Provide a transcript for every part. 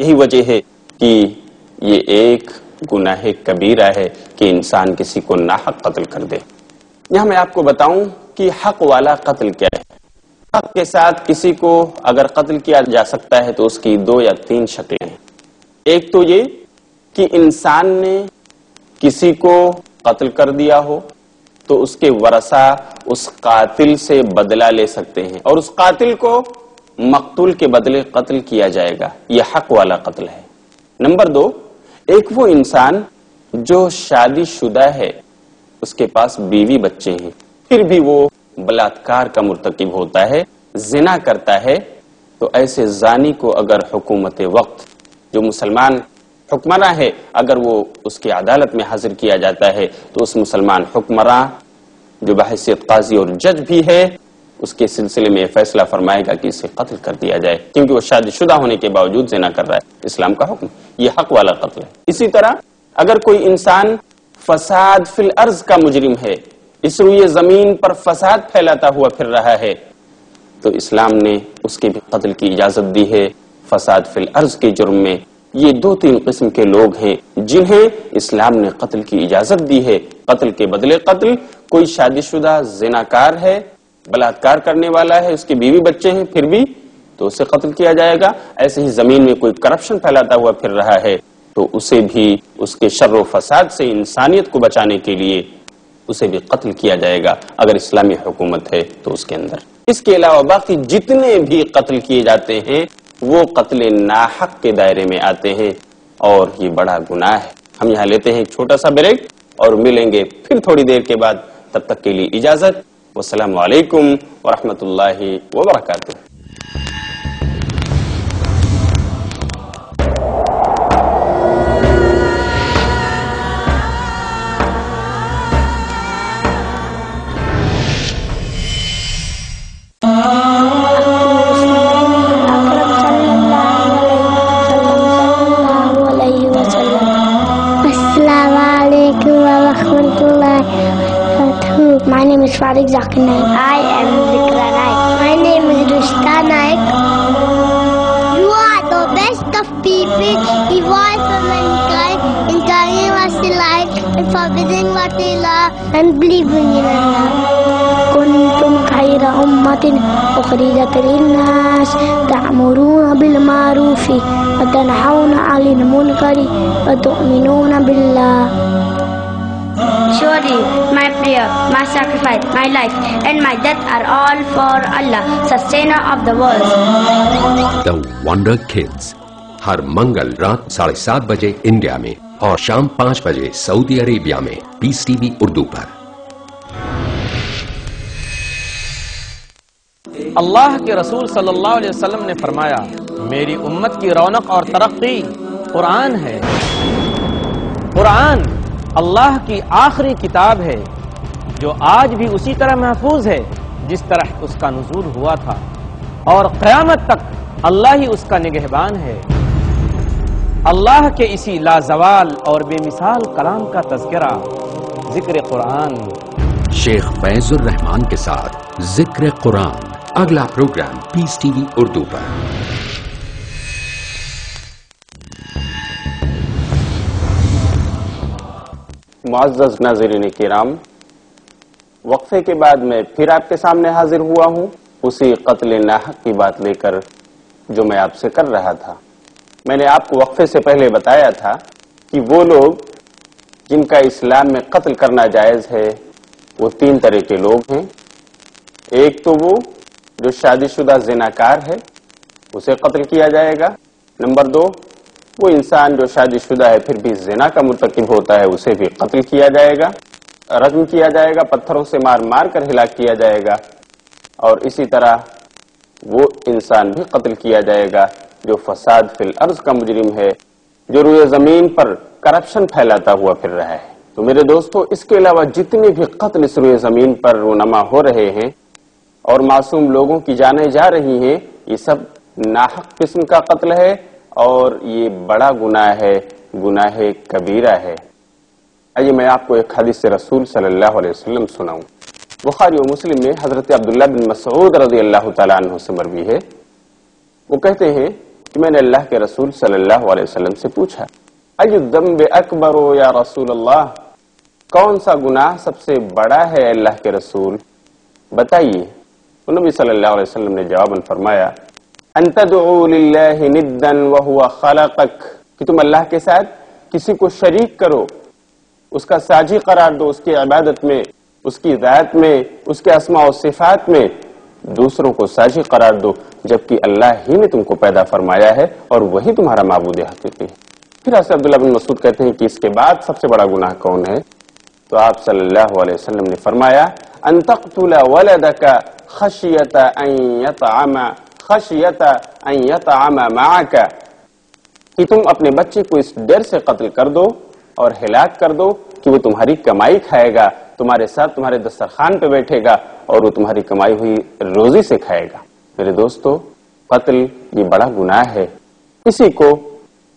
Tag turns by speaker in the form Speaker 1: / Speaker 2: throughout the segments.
Speaker 1: یہی وجہ ہے کہ یہ ایک گناہ کبیرہ ہے کہ انسان کسی کو ناحق قتل کر دے۔ یہاں میں آپ کو بتاؤں کہ حق والا قتل کیا ہے۔ حق کے ساتھ کسی کو اگر قتل کیا جا سکتا ہے تو اس کی 2 یا 3 شکلیں ہیں۔ ایک تو یہ کہ انسان نے کسی کو قتل کر دیا ہو تو اس کے ورثہ اس قاتل سے بدلہ لے سکتے ہیں اور اس قاتل کو مقتول کے بدلے قتل کیا جائے گا، یہ حق والا قتل ہے۔ نمبر 2، ایک وہ انسان جو شادی شدہ ہے، اس کے پاس بیوی بچے ہیں، پھر بھی وہ بلاತ್ಕಾರ کا مرتکب ہوتا ہے، زنا کرتا ہے، تو ایسے زانی کو اگر حکومت وقت جو مسلمان حکمراں ہے اگر وہ اس کی عدالت میں حاضر کیا جاتا ہے تو اس مسلمان حکمراں جو بحیثیت قاضی اور جج بھی ہے اس کے سلسلے میں فیصلہ فرمائے گا کہ اسے قتل کر دیا جائے، کیونکہ وہ شادی شدہ ہونے کے باوجود زنا کر رہا ہے۔ اسلام کا حکم یہ حق والا قتل ہے۔ اسی طرح اگر کوئی انسان فساد فی الارض کا مجرم ہے، اس روئے زمین پر فساد پھیلاتا ہوا پھر رہا ہے، تو اسلام نے اس کے بھی قتل کی اجازت دی ہے۔ فساد فی الارض کے جرم میں یہ 2-3 قسم کے لوگ ہیں جنہیں اسلام نے قتل کی اجازت دی ہے۔ قتل کے بدلے قتل، کوئی شادی شدہ زناکار ہے، بلاತ್ಕಾರ کرنے والا ہے، اس کی بیوی بچے ہیں، پھر بھی تو اسے قتل کیا جائے گا۔ ایسے ہی زمین میں کوئی کرپشن پھیلاتا ہوا پھر رہا ہے تو اسے بھی اس کے شر و فساد سے انسانیت کو بچانے کے لیے اسے بھی قتل کیا جائے گا اگر اسلامی حکومت ہے تو اس کے اندر۔ اس کے علاوہ باقی جتنے بھی قتل کیے جاتے ہیں وہ قتل ناحق کے دائرے میں آتے ہیں اور یہ بڑا گناہ ہے۔ ہم یہاں لیتے ہیں ایک چھوٹا سا بریک اور ملیں گے پھر تھوڑی دیر کے بعد، تب تک کے لیے اجازت۔ والسلام علیکم ورحمۃ اللہ وبرکاتہ۔
Speaker 2: My name is Farid Zakir Naik. I am Zikra Naik. My name is Rishta Naik. You are the best of people, evolved for mankind, in telling what they like, and forbidding what they love, and believing in Allah. كنتم خير أمة أخرجت للناس تأمرون بالمعروف وتنهون عن المنكر وتؤمنون بالله. Surely my prayer, my sacrifice, my life and my death are all for Allah, sustainer of the world.
Speaker 3: The Wonder Kids ہر منگل رات 7:30 بجے انڈیا میں اور شام 5 بجے سعودی عربیہ میں پیس ٹی وی اردو پر۔
Speaker 4: اللہ کے رسول صلی اللہ علیہ وسلم نے فرمایا، میری امت کی رونق اور ترقی قرآن ہے۔ قرآن اللہ کی آخری کتاب ہے جو آج بھی اسی طرح محفوظ ہے جس طرح اس کا نزول ہوا تھا، اور قیامت تک اللہ ہی اس کا نگہبان ہے۔ اللہ کے اسی لازوال اور بے مثال کلام کا تذکرہ ذکر قرآن۔
Speaker 3: شیخ فیض الرحمان کے ساتھ ذکر قرآن، اگلا پروگرام پیس ٹی وی اردو پر۔
Speaker 1: معزز ناظرین کرام، وقفے کے بعد میں پھر آپ کے سامنے حاضر ہوا ہوں اسی قتل ناحق کی بات لے کر جو میں آپ سے کر رہا تھا۔ میں نے آپ کو وقفے سے پہلے بتایا تھا کہ وہ لوگ جن کا اسلام میں قتل کرنا جائز ہے وہ 3 طرح کے لوگ ہیں۔ ایک تو وہ جو شادی شدہ زناکار ہے، اسے قتل کیا جائے گا۔ نمبر 2، وہ انسان جو شادی شدہ ہے پھر بھی زنا کا مرتکب ہوتا ہے، اسے بھی قتل کیا جائے گا، رجم کیا جائے گا، پتھروں سے مار مار کر ہلاک کیا جائے گا۔ اور اسی طرح وہ انسان بھی قتل کیا جائے گا جو فساد فی الارض کا مجرم ہے، جو روئے زمین پر کرپشن پھیلاتا ہوا پھر رہا ہے۔ تو میرے دوستو، اس کے علاوہ جتنے بھی قتل اس روئے زمین پر رونما ہو رہے ہیں اور معصوم لوگوں کی جانیں جا رہی ہیں، یہ سب ناحق قسم کا قتل ہے اور یہ بڑا گناہ ہے، گناہ کبیرہ ہے۔ آئیے میں آپ کو ایک حدیث رسول صلی اللہ علیہ وسلم سناؤں۔ بخاری و مسلم میں حضرت عبداللہ بن مسعود رضی اللہ تعالیٰ عنہ سے مروی ہے۔ وہ کہتے ہیں کہ میں نے اللہ کے رسول صلی اللہ علیہ وسلم سے پوچھا ای الذنب اکبر یا رسول اللہ، کون سا گناہ سب سے بڑا ہے اللہ کے رسول، بتائیے۔ تو نبی صلی اللہ علیہ وسلم نے جواباً فرمایا ان تدعو للہ ندا وہو خلقک، کہ تم اللہ کے ساتھ کسی کو شریک کرو، اس کا ساجی قرار دو، اس کی عبادت میں، اس کی ذات میں، اس کے اسماء و صفات میں دوسروں کو ساجی قرار دو، جبکہ اللہ ہی نے تم کو پیدا فرمایا ہے اور وہی تمہارا معبود حقیقی ہے۔ پھر حضرت عبداللہ بن مسعود کہتے ہیں کہ اس کے بعد سب سے بڑا گناہ کون ہے؟ تو آپ صلی اللہ علیہ وسلم نے فرمایا ان تقتل ولدک خشیت ان یطعم معک، کہ تم اپنے بچے کو اس ڈر سے قتل کر دو اور ہلاک کر دو کہ وہ تمہاری کمائی کھائے گا، تمہارے ساتھ تمہارے دسترخوان پہ بیٹھے گا اور وہ تمہاری کمائی ہوئی روزی سے کھائے گا۔ میرے دوستو، قتل یہ بڑا گناہ ہے۔ اسی کو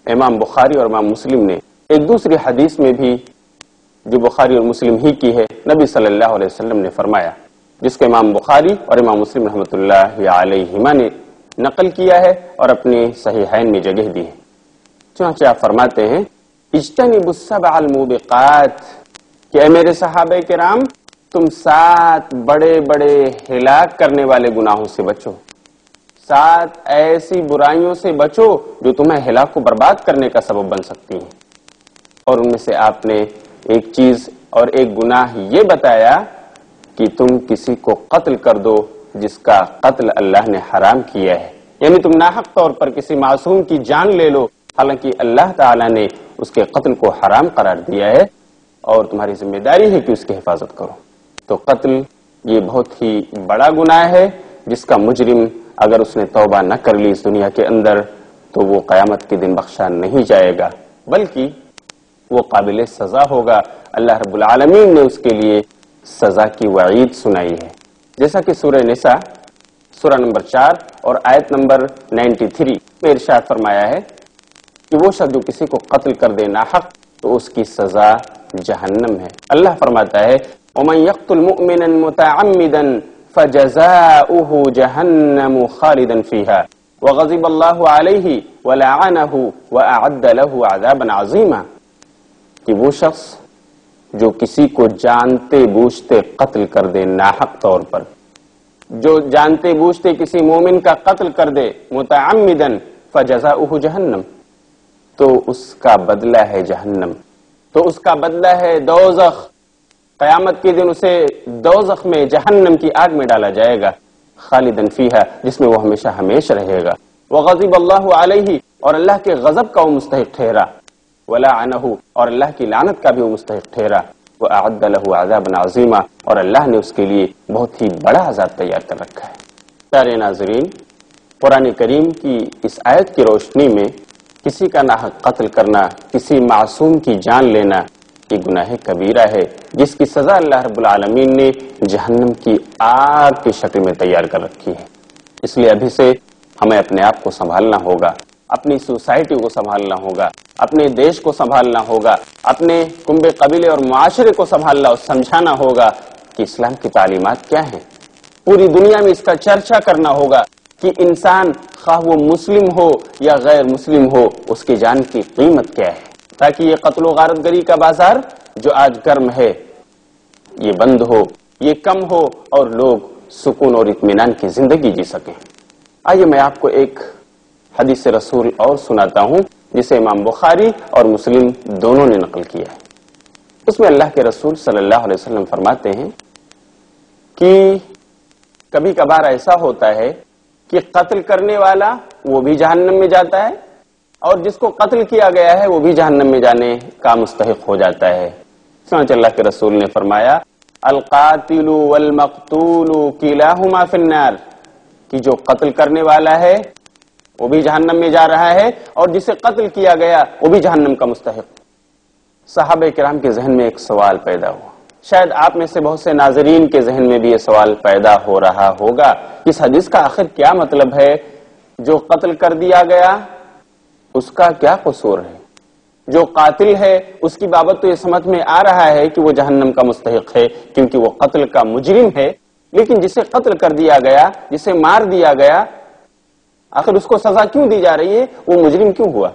Speaker 1: امام بخاری اور امام مسلم نے ایک دوسری حدیث میں بھی، جو بخاری اور مسلم ہی کی ہے، نبی صلی اللہ علیہ وسلم نے فرمایا، جس کو امام بخاری اور امام مسلم رحمۃ اللہ علیہما نے نقل کیا ہے اور اپنے صحیحین میں جگہ دی ہے۔ چنانچہ آپ فرماتے ہیں اجتنبوا السبع الموبقات، کہ اے میرے صحابہ کرام، تم 7 بڑے بڑے ہلاک کرنے والے گناہوں سے بچو، 7 ایسی برائیوں سے بچو جو تمہیں ہلاک و برباد کرنے کا سبب بن سکتی ہیں۔ اور ان میں سے آپ نے ایک چیز اور ایک گناہ یہ بتایا کہ تم کسی کو قتل کر دو جس کا قتل اللہ نے حرام کیا ہے، یعنی تم ناحق طور پر کسی معصوم کی جان لے لو، حالانکہ اللہ تعالیٰ نے اس کے قتل کو حرام قرار دیا ہے اور تمہاری ذمہ داری ہے کہ اس کی حفاظت کرو۔ تو قتل یہ بہت ہی بڑا گناہ ہے، جس کا مجرم اگر اس نے توبہ نہ کر لی اس دنیا کے اندر تو وہ قیامت کے دن بخشا نہیں جائے گا، بلکہ وہ قابل سزا ہوگا۔ اللہ رب العالمین نے اس کے لیے سزا کی وعید سنائی ہے، جیسا کہ سورہ نساء سورہ نمبر 4 اور آیت نمبر 93 میں ارشاد فرمایا ہے کہ وہ شخص جو کسی کو قتل کر دے ناحق تو اس کی سزا جہنم ہے۔ اللہ فرماتا ہے وَمَن يَقْتُلْ مُؤْمِنًا مُتَعَمِّدًا فَجَزَاؤُهُ جَهَنَّمُ خَالِدًا فِيهَا وَغَضِبَ اللَّهُ عَلَيْهِ وَلَعَنَهُ وَأَعَدَّ لَهُ عَذَابًا عَظِيمًا، کہ وہ شخص جو کسی کو جانتے بوجھتے قتل کر دے ناحق طور پر، جو جانتے بوجھتے کسی مومن کا قتل کر دے متعمدًا فَجَزَاؤُهُ جَهَنَّمُ، تو اس کا بدلہ ہے جہنم، تو اس کا بدلہ ہے دوزخ۔ قیامت کے دن اسے دوزخ میں، جہنم کی آگ میں ڈالا جائے گا، خالدن فیہا، جس میں وہ ہمیشہ ہمیشہ رہے گا۔ وغضب اللہ علیہ، اور اللہ کے غضب کا وہ مستحق ٹھہرا، ولعنہ، اور اللہ کی لعنت کا بھی وہ مستحق ٹھہرا، واعد لہ عذابا عظیما، اور اللہ نے اس کے لیے بہت ہی بڑا عذاب تیار کر رکھا ہے۔ پیارے ناظرین، قرآن کریم کی اس آیت کی روشنی میں کسی کا ناحق قتل کرنا، کسی معصوم کی جان لینا، یہ گناہ کبیرہ ہے، جس کی سزا اللہ رب العالمین نے جہنم کی آگ کی شکل میں تیار کر رکھی ہے۔ اس لیے ابھی سے ہمیں اپنے آپ کو سنبھالنا ہوگا، اپنی سوسائٹی کو سنبھالنا ہوگا، اپنے دیش کو سنبھالنا ہوگا، اپنے کنبے قبیلے اور معاشرے کو سنبھالنا اور سمجھانا ہوگا کہ اسلام کی تعلیمات کیا ہیں۔ پوری دنیا میں اس کا چرچا کرنا ہوگا کہ انسان خواہ وہ مسلم ہو یا غیر مسلم ہو، اس کی جان کی قیمت کیا ہے، تاکہ یہ قتل و غارت گری کا بازار جو آج گرم ہے یہ بند ہو، یہ کم ہو اور لوگ سکون اور اطمینان کی زندگی جی سکیں۔ آئیے میں آپ کو ایک حدیث رسول اور سناتا ہوں جسے امام بخاری اور مسلم دونوں نے نقل کیا ہے۔ اس میں اللہ کے رسول صلی اللہ علیہ وسلم فرماتے ہیں کہ کبھی کبھار ایسا ہوتا ہے کہ قتل کرنے والا وہ بھی جہنم میں جاتا ہے اور جس کو قتل کیا گیا ہے وہ بھی جہنم میں جانے کا مستحق ہو جاتا ہے۔ چنانچہ اللہ کے رسول نے فرمایا القاتل والمقتول کلاہما فی النار، کہ جو قتل کرنے والا ہے وہ بھی جہنم میں جا رہا ہے اور جسے قتل کیا گیا وہ بھی جہنم کا مستحق۔ صحابہ کرام کے ذہن میں ایک سوال پیدا ہوا، شاید آپ میں سے بہت سے ناظرین کے ذہن میں بھی یہ سوال پیدا ہو رہا ہوگا، اس حدیث کا آخر کیا مطلب ہے؟ جو قتل کر دیا گیا اس کا کیا قصور ہے؟ جو قاتل ہے اس کی بابت تو یہ سمجھ میں آ رہا ہے کہ وہ جہنم کا مستحق ہے کیونکہ وہ قتل کا مجرم ہے، لیکن جسے قتل کر دیا گیا، جسے مار دیا گیا، آخر اس کو سزا کیوں دی جا رہی ہے؟ وہ مجرم کیوں ہوا؟